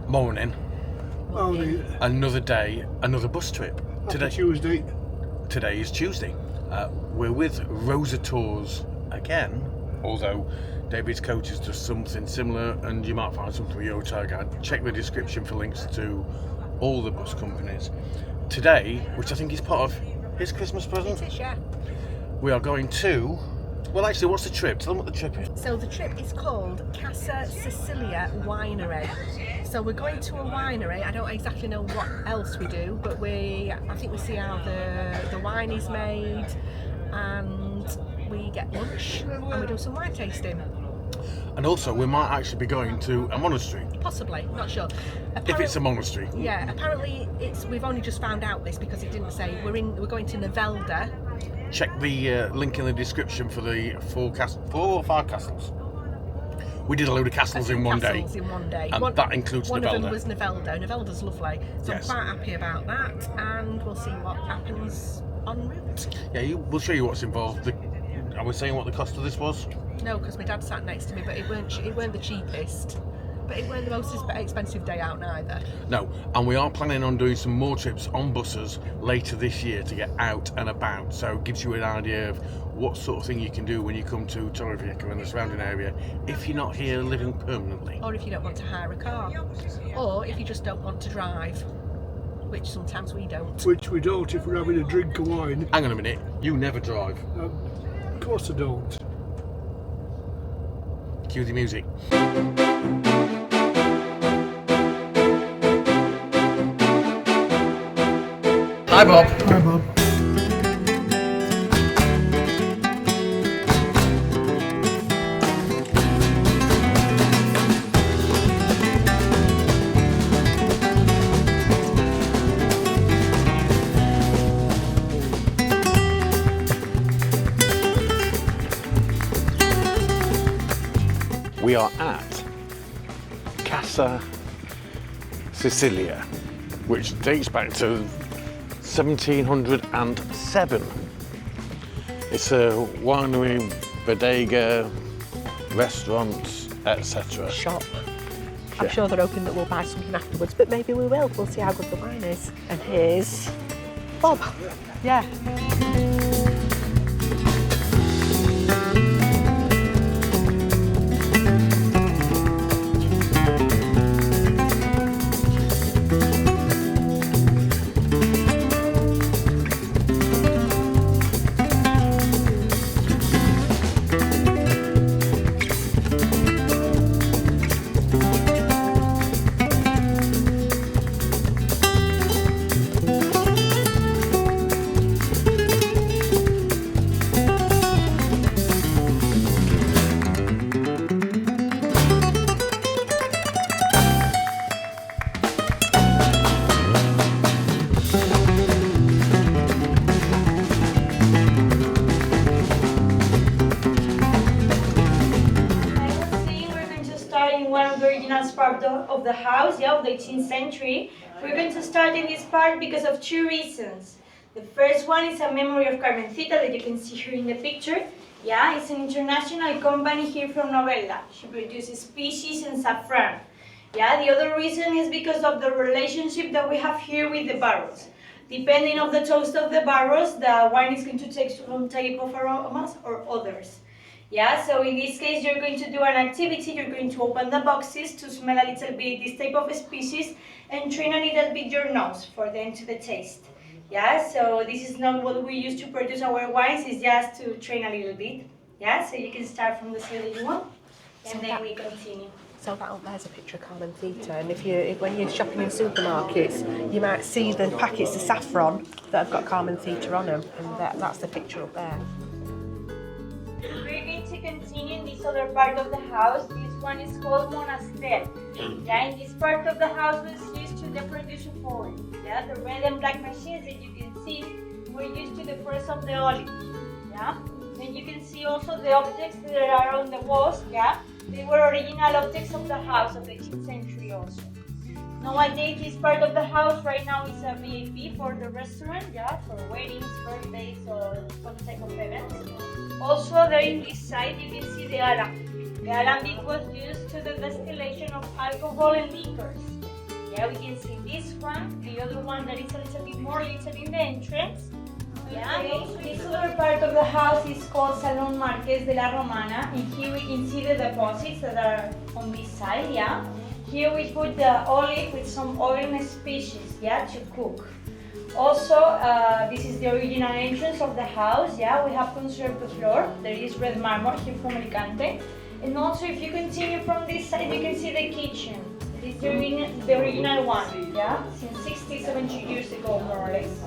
Morning. Morning. Another day, another bus trip. Tuesday. Today is Tuesday. We're with Rosa Tours again, although David's Coaches does something similar, and you might find something with your tour guide. Check the description for links to all the bus companies. Today, which I think is part of his Christmas present, It is, yeah. we are going to... Well, actually, what's the trip? Tell them what the trip is. So the trip is called Casa Sicilia Winery. So we're going to a winery. I don't exactly know what else we do, but I think we see how the wine is made, and we get lunch and we do some wine tasting. And also, we might actually be going to a monastery. Possibly, not sure. If it's a monastery. Yeah, apparently we've only just found out this because it didn't say. We're going to Novelda. Check the link in the description for the 4 or 5 castles. We did a load of castles in one day. And that includes one Novelda. One of them was Novelda. Novelda's lovely. So yes. I'm quite happy about that, and we'll see what happens en route. Yeah, we'll show you what's involved. I was saying what the cost of this was? No, because my dad sat next to me, but it weren't the cheapest. But it weren't the most expensive day out neither. No, and we are planning on doing some more trips on buses later this year to get out and about. So it gives you an idea of what sort of thing you can do when you come to Torrevieja and the surrounding area if you're not here living permanently. Or if you don't want to hire a car. Or if you just don't want to drive, which sometimes we don't. Which we don't if we're having a drink of wine. Hang on a minute, you never drive. Of course I don't. Cue the music. Hi Bob. Hi Bob. We are at Casa Sicilia, which dates back to 1707. It's a winery, bodega, restaurants, etc. Shop. I'm sure they're hoping that we'll buy something afterwards, but maybe we will. We'll see how good the wine is. And here's Bob. Yeah. Part of the house, of the 18th century. We're going to start in this part because of 2 reasons. The first one is a memory of Carmencita that you can see here in the picture. It's an international company here from Novelda. She produces species and saffron. The other reason is because of the relationship that we have here with the barrels. Depending on the toast of the barrels, the wine is going to take some type of aromas or others. So in this case, you're going to do an activity. You're going to open the boxes to smell a little bit this type of species and train a little bit your nose for them to the taste. So this is not what we use to produce our wines, it's just to train a little bit. So you can start from the ceiling one, and then we continue. So that up there's a picture of Carmencita, and when you're shopping in supermarkets, you might see the packets of saffron that have got Carmencita on them, and that's the picture up there. We're going to continue in this other part of the house. This one is called Monaster. In this part of the house was used to the production of oil. The red and black machines that you can see were used to the press of the olive. Then you can see also the objects that are on the walls. They were original objects of the house of the 18th century also. Nowadays, this part of the house right now is a VIP for the restaurant, for weddings, birthdays, or some type of events. Also, there in this side, you can see the alambic. The alambic was used to the distillation of alcohol and liquors. Yeah, we can see this one, the other one that is a little bit more lit in the entrance. Yeah, this other part of the house is called Salon Marqués de la Romana, and here we can see the deposits that are on this side, yeah. Here we put the olive with some oil and species, yeah, to cook. Also, this is the original entrance of the house, yeah, we have conserved the floor, there is red marble here from Alicante. And also, if you continue from this side, you can see the kitchen. This is the original one, yeah, since 60, 70 years ago, more or less.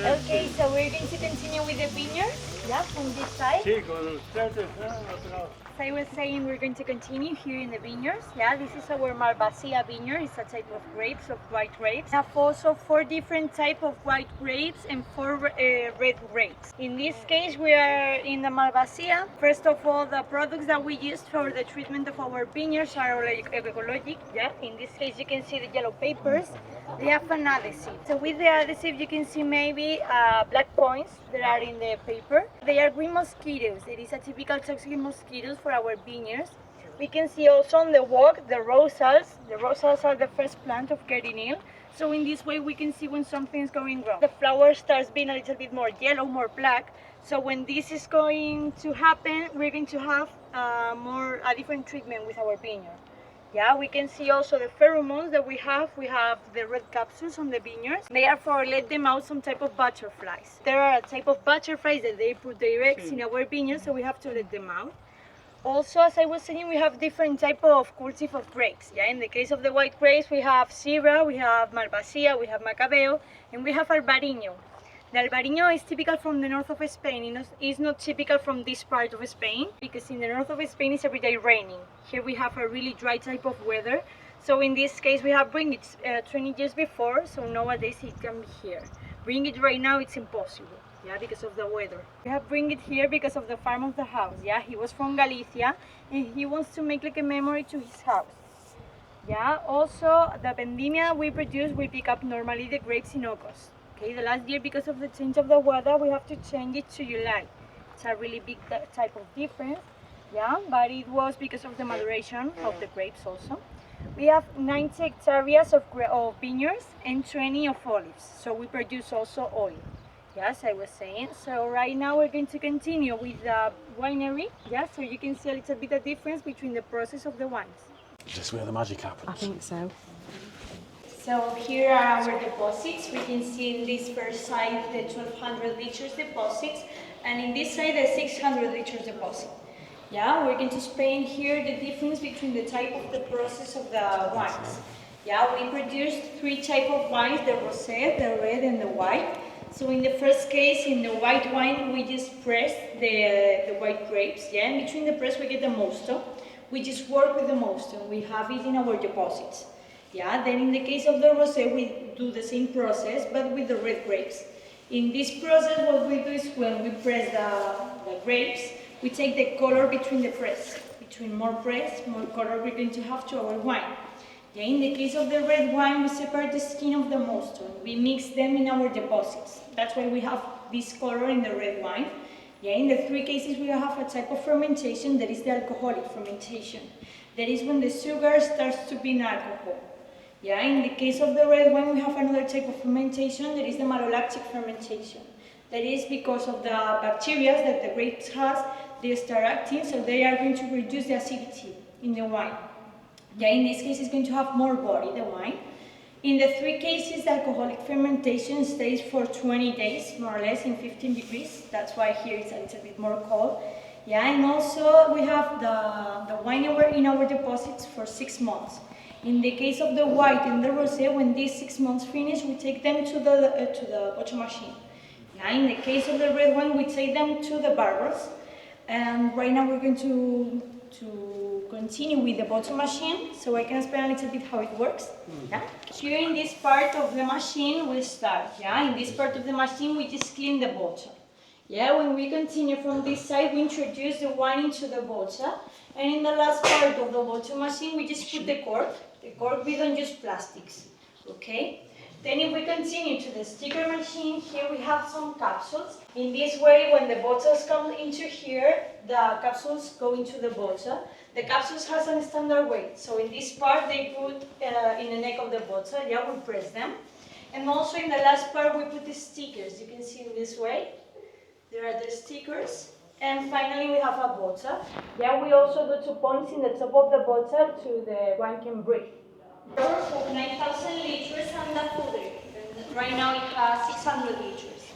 Okay, so we're going to continue with the vineyard, yeah, from this side. As I was saying, we're going to continue here in the vineyards. Yeah, this is our Malvasia vineyard. It's a type of grapes, of white grapes. We have also 4 different types of white grapes and 4 red grapes. In this case, we are in the Malvasia. First of all, the products that we use for the treatment of our vineyards are ecologic. Yeah, in this case, you can see the yellow papers. They have an adhesive. So with the adhesive, you can see maybe black points that are in the paper. They are green mosquitoes. It is a typical toxic mosquitoes for our vineyards. We can see also on the walk the rosals. The rosals are the first plant of getting ill. So in this way we can see when something is going wrong. The flower starts being a little bit more yellow, more black. So when this is going to happen, we're going to have a different treatment with our vineyard. Yeah, we can see also the pheromones that we have. We have the red capsules on the vineyards. They are for let them out some type of butterflies. There are a type of butterflies that they put their eggs in our vineyards, so we have to let them out. Also, as I was saying, we have different type of cultive of grapes. Yeah, in the case of the white grapes, we have Syrah, we have Malvasia, we have Macabeo, and we have Albariño. The Albariño is typical from the north of Spain. It's not typical from this part of Spain, because in the north of Spain it's every day raining. Here we have a really dry type of weather. So in this case, we have bring it 20 years before, so nowadays it can be here. Bring it right now, it's impossible. Yeah, because of the weather. We have bring it here because of the farm of the house. Yeah, he was from Galicia and he wants to make like a memory to his house. Yeah, also the vendimia we produce, we pick up normally the grapes in August. Okay, the last year because of the change of the weather, we have to change it to July. It's a really big type of difference. Yeah, but it was because of the maturation of the grapes also. We have 90 hectares of vineyards and 20 of olives. So we produce also oil. Yes, I was saying. So right now we're going to continue with the winery. Yeah, so you can see a little bit of difference between the process of the wines. Is this where the magic happens? I think so. So here are our deposits. We can see in this first side the 1200 liters deposits, and in this side the 600 liters deposit. Yeah, we're going to explain here the difference between the type of the process of the wines. Yeah, we produce 3 types of wines, the rosé, the red and the white. So in the first case, in the white wine, we just press the white grapes, yeah, and between the press we get the mosto. We just work with the mosto, we have it in our deposits. Yeah, then in the case of the rosé, we do the same process, but with the red grapes. In this process, what we do is when we press the grapes, we take the color between the press. Between more press, more color we're going to have to our wine. Yeah, in the case of the red wine, we separate the skin of the mosto. We mix them in our deposits. That's why we have this color in the red wine. Yeah, in the 3 cases, we have a type of fermentation that is the alcoholic fermentation. That is when the sugar starts to be in alcohol. Yeah, in the case of the red wine, we have another type of fermentation that is the malolactic fermentation. That is because of the bacteria that the grapes has, they start acting, so they are going to reduce the acidity in the wine. Yeah, in this case, it's going to have more body, the wine. In the 3 cases, the alcoholic fermentation stays for 20 days, more or less, in 15 degrees. That's why here it's a little bit more cold. Yeah, and also we have the wine in our deposits for 6 months. In the case of the white and the rosé, when these 6 months finish, we take them to the bottle machine. Yeah, in the case of the red wine, we take them to the barrels. And right now we're going to continue with the bottle machine, so I can explain a little bit how it works. Yeah? Here in this part of the machine we start. Yeah? In this part of the machine we just clean the bottle. Yeah, when we continue from this side, we introduce the wine into the bottle. And in the last part of the bottle machine, we just put the cork. The cork, we don't use plastics, okay? Then if we continue to the sticker machine, here we have some capsules. In this way, when the bottles come into here, the capsules go into the bottle. The capsules has a standard weight. So in this part, they put in the neck of the bottle, yeah, we press them. And also in the last part, we put the stickers. You can see in this way. There are the stickers. And finally, we have a bottle. Yeah, we also do 2 points in the top of the bottle to the wine can breathe. Of 9,000 liters and the foodie. Right now it has 600 liters.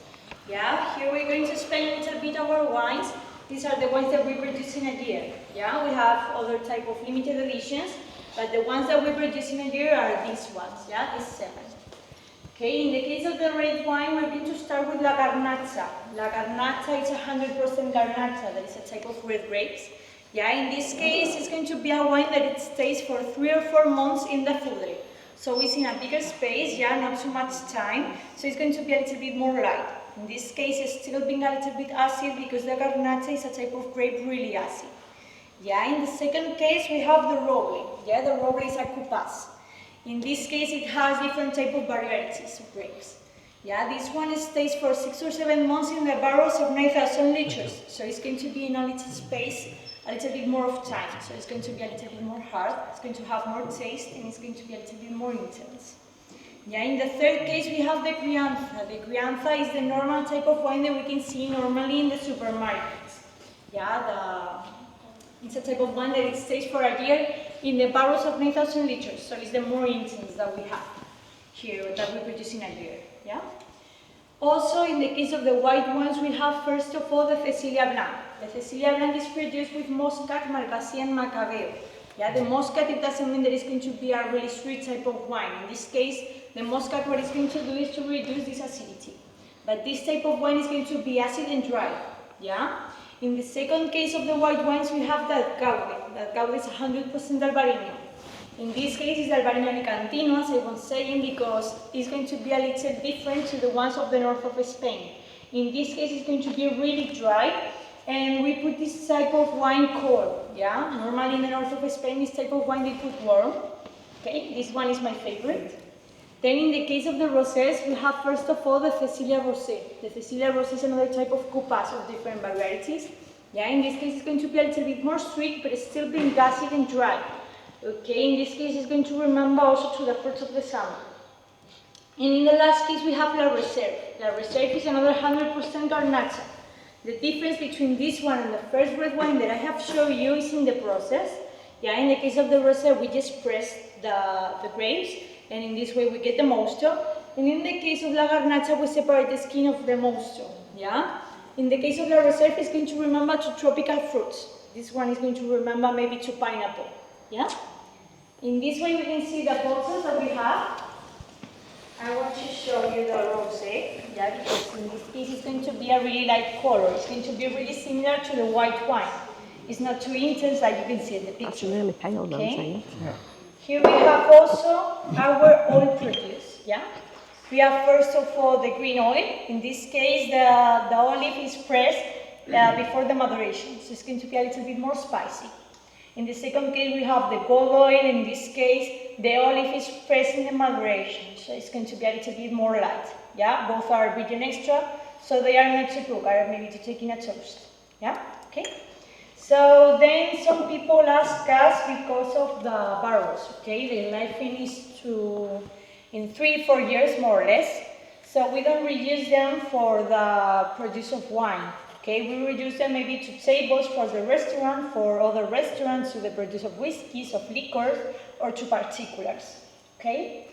Yeah, here we're going to spend a little bit our wines. These are the ones that we produce in a year. Yeah, we have other type of limited editions, but the ones that we produce in a year are these ones. Yeah, these 7. Okay, in the case of the red wine, we're going to start with La Garnacha. La Garnacha is 100% Garnacha, that is a type of red grapes. Yeah, in this case, it's going to be a wine that it stays for 3 or 4 months in the foodie. So it's in a bigger space, yeah, not too much time, so it's going to be a little bit more light. In this case, it's still being a little bit acid because the Garnacha is a type of grape really acid. Yeah, in the second case, we have the Roble. Yeah, the Roble is a Coupas. In this case, it has different type of varieties of grapes. Yeah, this one stays for 6 or 7 months in the barrels of 9,000 liters. So it's going to be in a little space, a little bit more of time. So it's going to be a little bit more hard, it's going to have more taste, and it's going to be a little bit more intense. Yeah, in the third case, we have the Crianza. The Crianza is the normal type of wine that we can see normally in the supermarkets. Yeah, it's a type of wine that it stays for a year in the barrels of 9,000 liters, so it's the more intense that we have here, that we produce in a year, yeah? Also, in the case of the white ones, we have first of all the Cecilia Blanc. The Cecilia Blanc is produced with Muscat, Malvasia and Macabeo. Yeah, the Muscat, it doesn't mean that it's going to be a really sweet type of wine. In this case, the Muscat, what it's going to do is to reduce this acidity. But this type of wine is going to be acid and dry, yeah? In the second case of the white wines, we have the Gaude. The Gaude is 100% Albarino. In this case, it's Albarino Alicantino, as I was saying, because it's going to be a little different to the ones of the north of Spain. In this case, it's going to be really dry, and we put this type of wine cold. Yeah, normally in the north of Spain, this type of wine they put warm. Okay, this one is my favorite. Then in the case of the rosés, we have first of all the Cecilia Rosé. The Cecilia Rosé is another type of coupas of different varieties. Yeah, in this case it's going to be a little bit more sweet, but it's still being acid and dry. Okay, in this case it's going to remember also to the fruits of the summer. And in the last case we have La Reserve. La Reserve is another 100% Garnacha. The difference between this one and the first red wine that I have shown you is in the process. Yeah, in the case of the Reserve we just press the grapes, and in this way we get the mosto. And in the case of La Garnacha, we separate the skin of the mosto. Yeah? In the case of La Reserve, it's going to remember to tropical fruits. This one is going to remember maybe to pineapple. Yeah? In this way, we can see the bottles that we have. I want to show you the rosé. Yeah, because in this case, it's going to be a really light color. It's going to be really similar to the white wine. It's not too intense like you can see in the picture. It's really pale though, okay? yeah. Here we have also our oil produce, yeah? We have first of all the green oil. In this case, the olive is pressed before the maduration, so it's going to be a little bit more spicy. In the second case, we have the gold oil. In this case, the olive is pressed in the maduration, so it's going to be a little bit more light, yeah? Both are virgin extra, so they are not to cook, are maybe to take in a toast, yeah? Okay? So then some people ask us because of the barrels, okay? The life is in 3-4 years more or less. So we don't reuse them for the produce of wine, okay? We reduce them maybe to tables for the restaurant, for other restaurants, to the produce of whiskeys, of liquors, or to particulars, okay?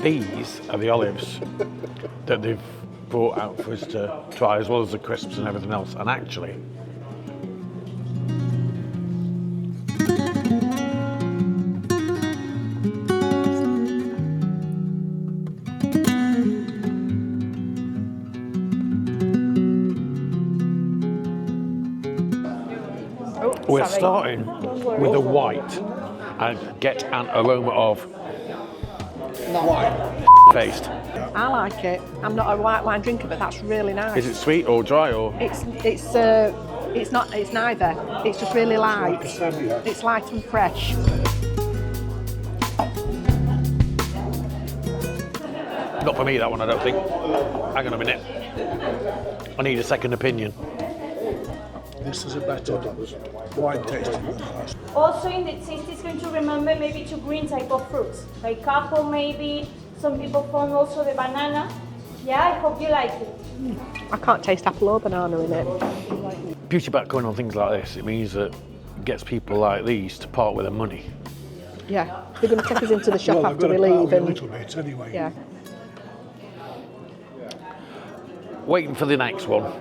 These are the olives that they've brought out for us to try, as well as the crisps and everything else. And actually, we're starting with a white and get an aroma of wine faced. I like it. I'm not a white wine drinker, but that's really nice. Is it sweet or dry or? It's not. It's neither. It's just really light. It's light and fresh. Not for me, that one, I don't think. Hang on a minute. I need a second opinion. This is a better wine tasting. Also in the taste is going to remember maybe two green type of fruits, like apple maybe, some people found also the banana. Yeah, I hope you like it. I can't taste apple or banana in it. Beauty about going on things like this, it means that it gets people like these to part with their money. Yeah, they're going to take us into the shop Well, after we I've got to leave. a And little bit anyway. yeah, Waiting for the next one.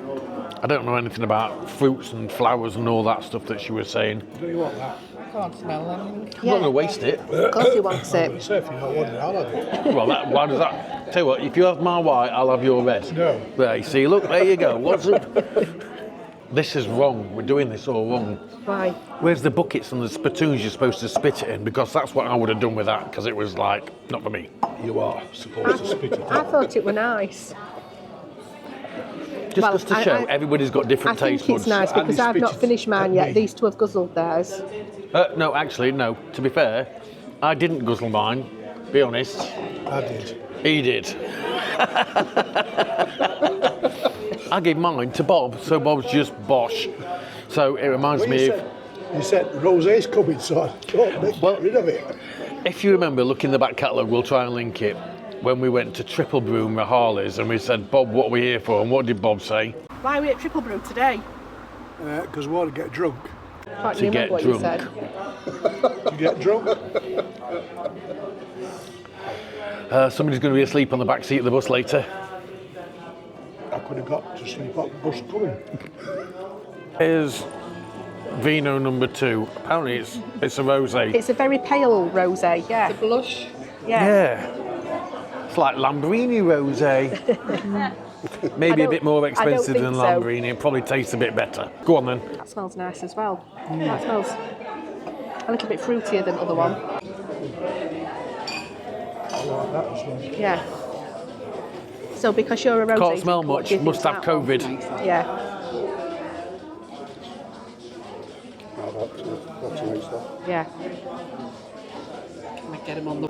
I don't know anything about fruits and flowers and all that stuff that she was saying. Do you want that? I'm not going to waste it. of course he wants it. So if you don't want it, I'll have it. Well, why does that? Tell you what, if you have my white, I'll have your red. No. There, you see, look, there you go. What's it? This is wrong. We're doing this all wrong. Why? Where's the buckets and the spittoons you're supposed to spit it in? Because that's what I would have done with that, because it was like, not for me. You are supposed to spit it I out. thought it were nice. Just to show, everybody's got I different think taste it's buds. nice because I've not finished mine yet. These two have guzzled theirs. No, actually, no. To be fair, I didn't guzzle mine, be honest. I did. He did. I gave mine to Bob, so Bob's just bosh. So it reminds me of... You said rosé's coming, so I thought, get rid of it. If you remember, look in the back catalogue, we'll try and link it. When we went to Triple Brew with Harley's and we said, Bob, what are we here for? And what did Bob say? Why are we at Triple Brew today? Because we want to get drunk. Can't To you get remember what you drunk. said? To get drunk? Somebody's going to be asleep on the back seat of the bus later. I could have got to sleep on the bus coming. Here's Vino number 2. Apparently it's a rosé. It's a very pale rosé, yeah. It's a blush. Yeah. Yeah. It's like Lambrini rosé. Maybe a bit more expensive than so. Lambrini. It probably tastes a bit better. Go on then. That smells nice as well. That smells a little bit fruitier than the other one. I like that as well. Yeah. So because you're a rosé... Can't smell what much. do you think Must have of that one? COVID. Yeah. That's nice, that. Yeah.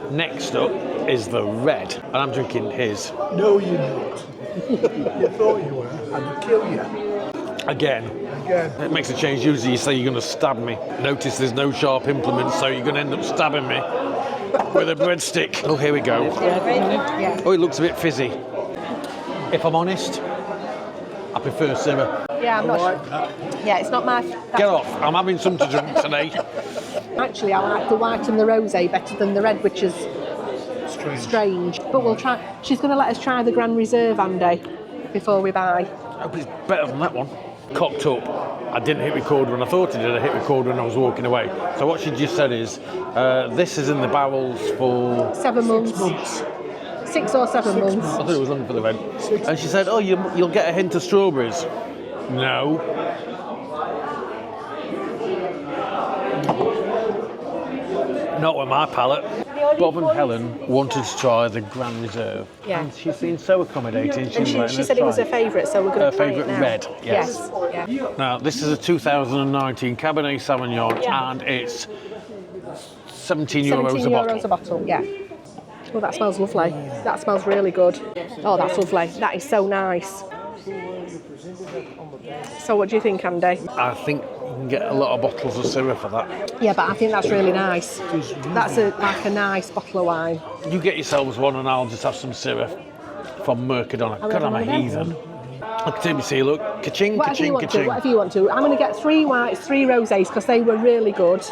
Next up is the red. And I'm drinking his. No, you're not. You thought you were. I'd kill you. Again. Again. It makes a change. Usually you say you're going to stab me. Notice there's no sharp implements, so you're going to end up stabbing me with a breadstick. Oh, here we go. Yeah. Oh, it looks a bit fizzy. If I'm honest, I prefer Syrah. Yeah, I'm not sure. Yeah, it's not my... Get off. I'm having some to drink today. Actually, I like the white and the rosé better than the red, which is strange. But we'll try... She's going to let us try the Grand Reserve, Andy, before we buy. I hope it's better than that one. Cocked up. I didn't hit record when I thought I did. I hit record when I was walking away. So what she just said is, this is in the barrels for... 7 months. 6 or 7 months. I thought it was looking for the red. And she said, oh, you'll get a hint of strawberries. No. Not with my palate. Bob and Helen wanted to try the Grand Reserve. Yeah. And she's been so accommodating. And she said it was her favourite, so we're going to try it now. Her favourite red, yes. Yeah. Now, this is a 2019 Cabernet Sauvignon, and it's 17 euros a bottle. €17 a bottle, yeah. Oh, that smells lovely. That smells really good. Oh, that's lovely. That is so nice. So what do you think, Andy? I think you can get a lot of bottles of Syrah for that. Yeah, but I think that's really nice. That's like a nice bottle of wine. You get yourselves one and I'll just have some Syrah from Mercadona. God, I'm a heathen. Look at TBC, look. Ka-ching, ka-ching, ka-ching. Whatever you want to. I'm going to get 3 whites, 3 rosés, because they were really good.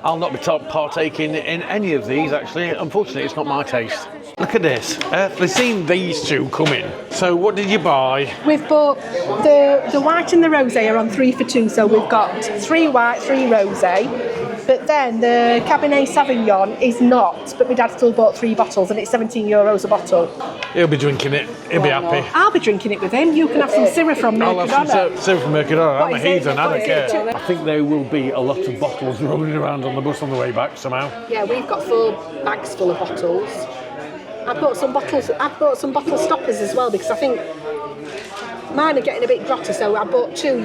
I'll not be partaking in any of these, actually. Unfortunately, it's not my taste. Look at this. They've seen these two come in. So what did you buy? We've bought the white and the rosé are on 3 for 2, so we've got 3 white, 3 rosé. But then the Cabernet Sauvignon is not, but my dad still bought 3 bottles and it's €17 a bottle. He'll be drinking it. He'll be happy. I'll be drinking it with him. You can have some Syrah from I'll have some Mercadona. Syrah from Mercadona. I'm a What is it? heathen, I What don't is care. it? I think there will be a lot of bottles rolling around on the bus on the way back somehow. Yeah, we've got 4 bags full of bottles. I've bought some bottle stoppers as well because I think mine are getting a bit drotter, so I bought 2.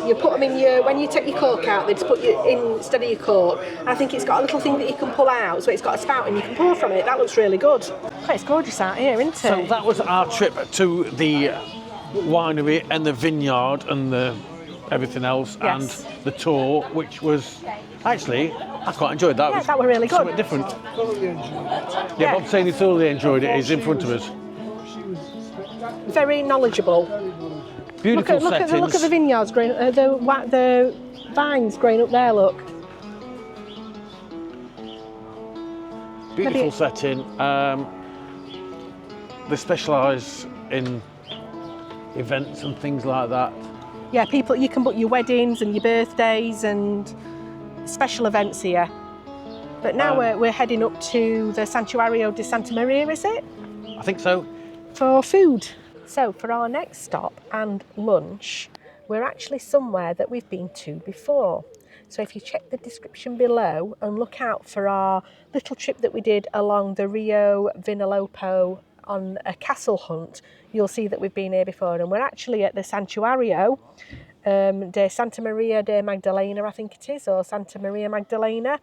You put them in when you take your cork out, they just put you in instead of your cork. And I think it's got a little thing that you can pull out, so it's got a spout and you can pour from it. That looks really good. Oh, it's gorgeous out here, isn't it? So that was our trip to the winery and the vineyard and the everything else, Yes. and the tour, which was actually, I quite enjoyed that. Yeah, that were really good. Something different. Thoroughly enjoyed it. Yeah, Bob's saying he thoroughly enjoyed it. He's in front of us. Very knowledgeable. Beautiful Look settings. at the vineyards growing, the vines growing up there. Look. Beautiful Maybe- setting. They specialise in events and things like that. Yeah, people, you can book your weddings and your birthdays and special events here. But now we're heading up to the Santuario de Santa Maria, is it? I think so. For food. So for our next stop and lunch, we're actually somewhere that we've been to before. So if you check the description below and look out for our little trip that we did along the Rio Vinalopó on a castle hunt, you'll see that we've been here before. And we're actually at the Santuario de Santa Maria de Magdalena, I think it is, or Santa Maria Magdalena,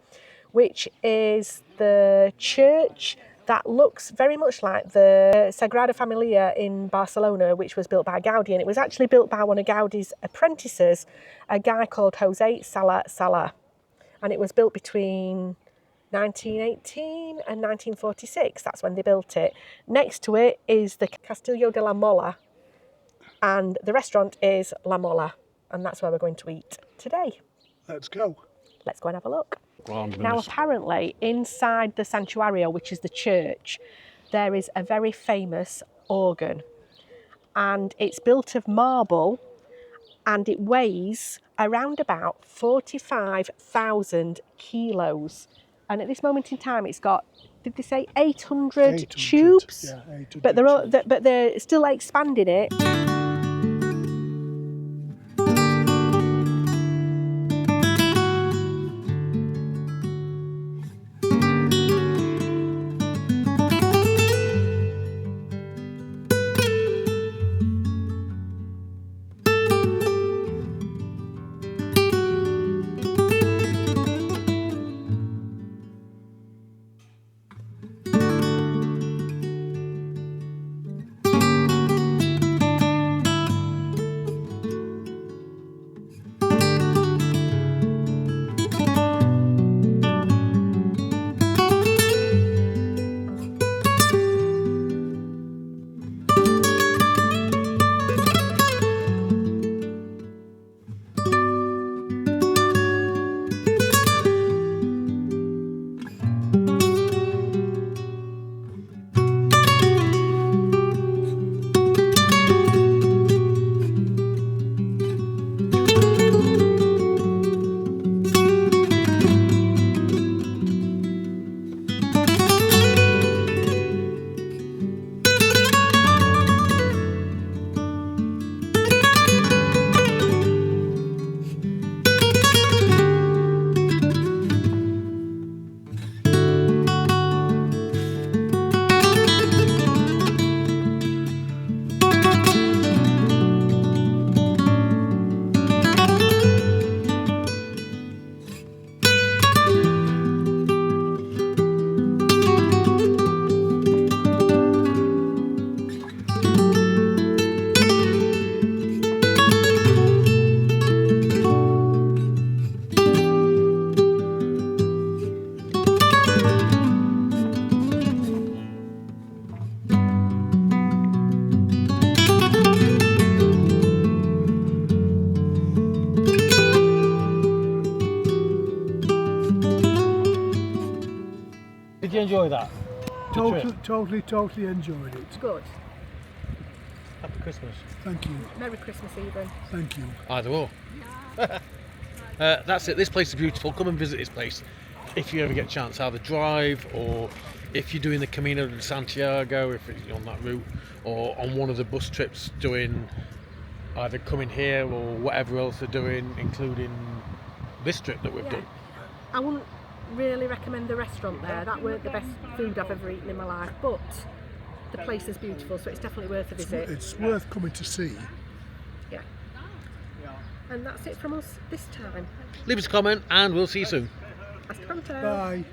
which is the church that looks very much like the Sagrada Familia in Barcelona, which was built by Gaudi. And it was actually built by one of Gaudi's apprentices, a guy called José Sala. And it was built between 1918 and 1946. That's when they built it. Next to it is the Castillo de la Mola, and the restaurant is La Mola, and that's where we're going to eat today. Let's go. Let's go and have a look. Well, Now, apparently, inside the Santuario, which is the church, there is a very famous organ, and it's built of marble, and it weighs around about 45,000 kilos. And at this moment in time, it's got, did they say 800 tubes? Yeah, 800 But tubes. they're still expanding it. Did you enjoy that? Totally enjoyed it. Good. Happy Christmas. Thank you. Merry Christmas, even. Thank you. Either or. That's it. This place is beautiful. Come and visit this place if you ever get a chance. Either drive, or if you're doing the Camino de Santiago, if it's on that route, or on one of the bus trips doing either coming here or whatever else they're doing, including this trip that we've done. I wouldn't really recommend the restaurant there. That weren't the best food I've ever eaten in my life, but the place is beautiful, so it's definitely worth a visit. It's worth coming to see. Yeah. And that's it from us this time. Leave us a comment and we'll see you soon. Hasta pronto. Bye.